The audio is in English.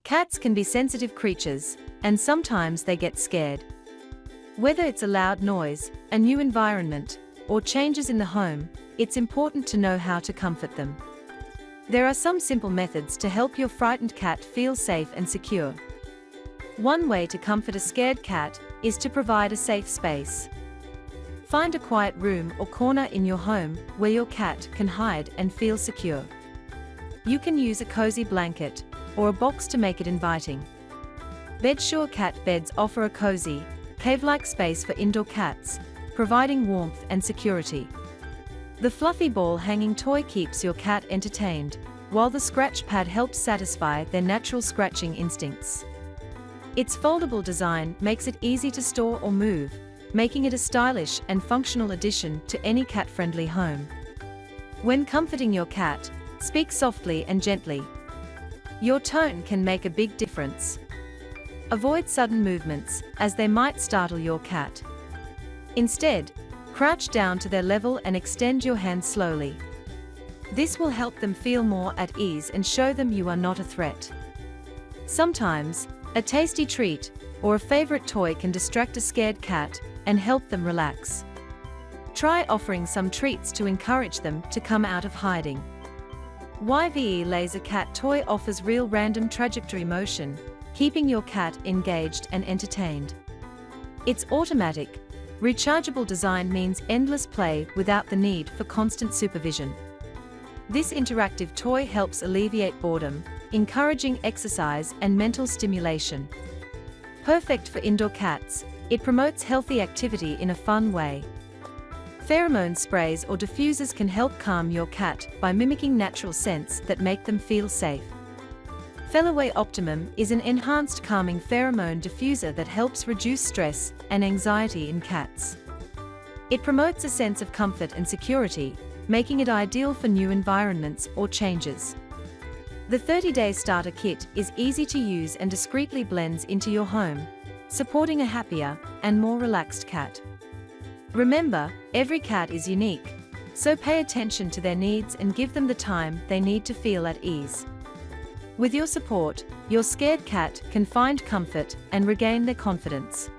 Cats can be sensitive creatures, and sometimes they get scared. Whether it's a loud noise, a new environment, or changes in the home, it's important to know how to comfort them. There are some simple methods to help your frightened cat feel safe and secure. One way to comfort a scared cat is to provide a safe space. Find a quiet room or corner in your home where your cat can hide and feel secure. You can use a cozy blanket or a box to make it inviting. Bedsure cat beds offer a cozy, cave-like space for indoor cats, providing warmth and security. The fluffy ball hanging toy keeps your cat entertained, while the scratch pad helps satisfy their natural scratching instincts. Its foldable design makes it easy to store or move, making it a stylish and functional addition to any cat-friendly home. When comforting your cat, speak softly and gently. Your tone can make a big difference. Avoid sudden movements, as they might startle your cat. Instead, crouch down to their level and extend your hand slowly. This will help them feel more at ease and show them you are not a threat. Sometimes, a tasty treat or a favorite toy can distract a scared cat and help them relax. Try offering some treats to encourage them to come out of hiding. Yve Laser cat toy offers real random trajectory motion, keeping your cat engaged and entertained. Its automatic, rechargeable design means endless play without the need for constant supervision. This interactive toy helps alleviate boredom, encouraging exercise and mental stimulation. Perfect for indoor cats, it promotes healthy activity in a fun way. Pheromone sprays or diffusers can help calm your cat by mimicking natural scents that make them feel safe. Fway Opimum is an enhanced calming pheromone diffuser that helps reduce stress and anxiety in cats. It promotes a sense of comfort and security, making it ideal for new environments or changes. The 30-day starter kit is easy to use and discreetly blends into your home, supporting a happier and more relaxed cat. Remember, every cat is unique, so pay attention to their needs and give them the time they need to feel at ease. With your support, your scared cat can find comfort and regain their confidence.